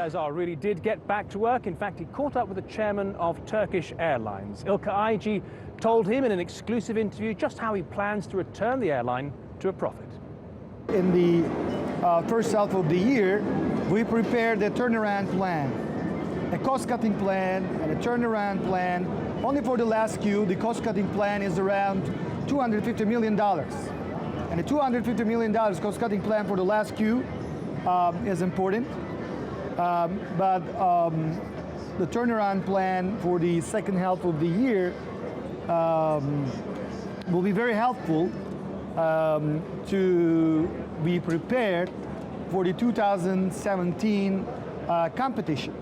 Azhar really did get back to work. In fact, he caught up with the chairman of Turkish Airlines. Ilker Ayci told him in an exclusive interview just how he plans to return the airline to a profit. In the first half of the year, we prepared a turnaround plan, a cost-cutting plan and a turnaround plan. Only for the last Q, the cost-cutting plan is around $250 million. And the $250 million cost-cutting plan for the last Q is important. But the turnaround plan for the second half of the year will be very helpful to be prepared for the 2017 competition.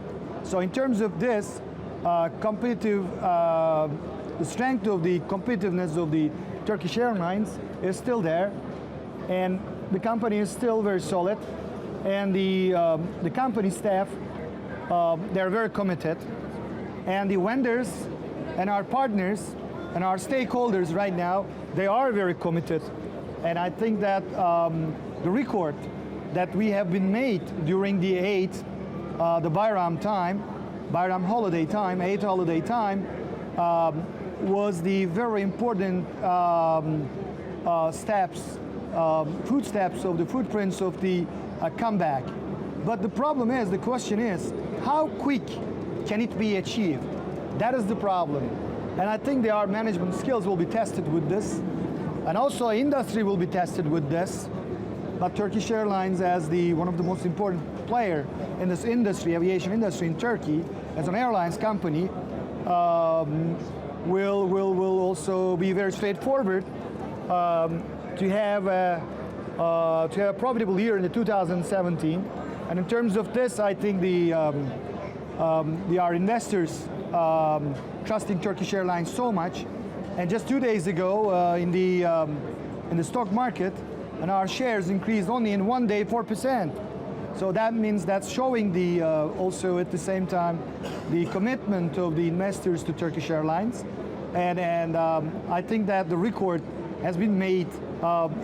So in terms of this, the strength of the competitiveness of the Turkish Airlines is still there, and the company is still very solid, and the company staff, they're very committed, and the vendors and our partners and our stakeholders right now, they are very committed. And I think that the record that we have been made during the the Bayram holiday time, Eid holiday time, was the very important footsteps of the footprints of the comeback. But the problem is, the question is, how quick can it be achieved? That is the problem. And I think our management skills will be tested with this. And also industry will be tested with this. But Turkish Airlines, as one of the most important player in this industry, aviation industry in Turkey, as an airlines company, will also be very straightforward to have a profitable year in the 2017. And in terms of this, I think our investors trusting Turkish Airlines so much. And just 2 days ago in the stock market, and our shares increased only in 1 day 4%. So that means that's showing also at the same time the commitment of the investors to Turkish Airlines. And I think that the record has been made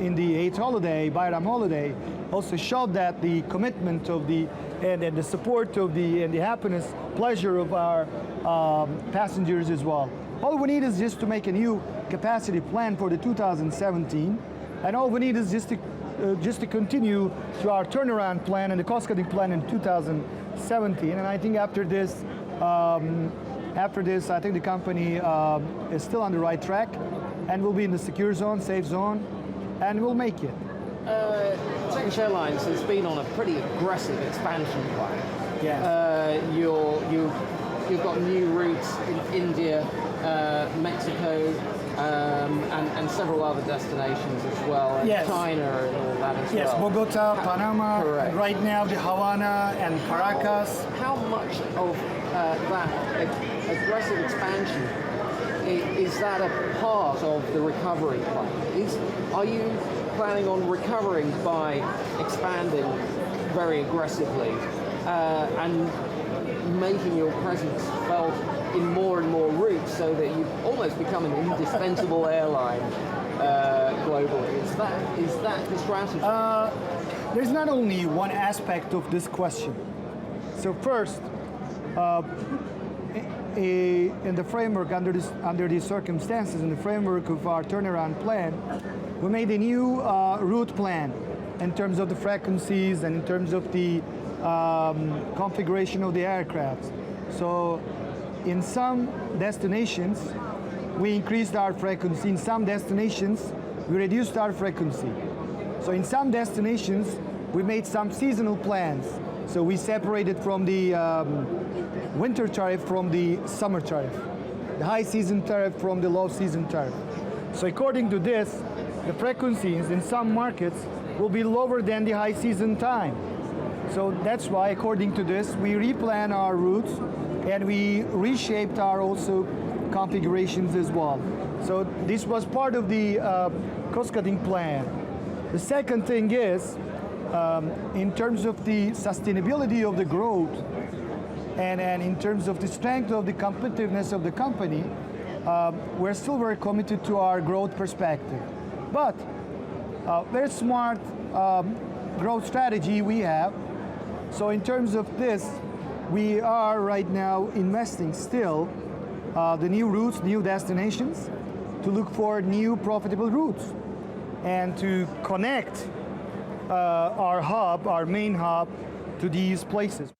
in the Eid holiday, Bayram holiday, also showed that the commitment of and the support of and the happiness, pleasure of our passengers as well. All we need is just to make a new capacity plan for the 2017, and all we need is just to continue to our turnaround plan and the cost-cutting plan in 2017. And I think after this, I think the company is still on the right track, and will be in the secure zone, safe zone, and we'll make it. Turkish Airlines has been on a pretty aggressive expansion plan. Yes. You've got new routes in India, Mexico, and several other destinations as well, and yes. China and all that as yes, well. Bogota, Panama, correct. And right now the Havana and Caracas. How much of that aggressive expansion is that a part of the recovery plan? Are you planning on recovering by expanding very aggressively and making your presence felt in more and more routes, so that you almost become an indispensable airline globally? Is that the strategy? There's not only one aspect of this question. So first, in the framework, under these circumstances, in the framework of our turnaround plan, we made a new route plan in terms of the frequencies and in terms of the configuration of the aircraft. So in some destinations, we increased our frequency. In some destinations, we reduced our frequency. So in some destinations, we made some seasonal plans. So we separated from the winter tariff from the summer tariff, the high season tariff from the low season tariff. So according to this, the frequencies in some markets will be lower than the high season time. So that's why, according to this, we replan our routes and we reshaped our also configurations as well. So this was part of the cost-cutting plan. The second thing is, in terms of the sustainability of the growth and in terms of the strength of the competitiveness of the company, we're still very committed to our growth perspective. But very smart growth strategy we have. So in terms of this, we are right now investing still the new routes, new destinations, to look for new profitable routes and to connect our hub, our main hub, to these places.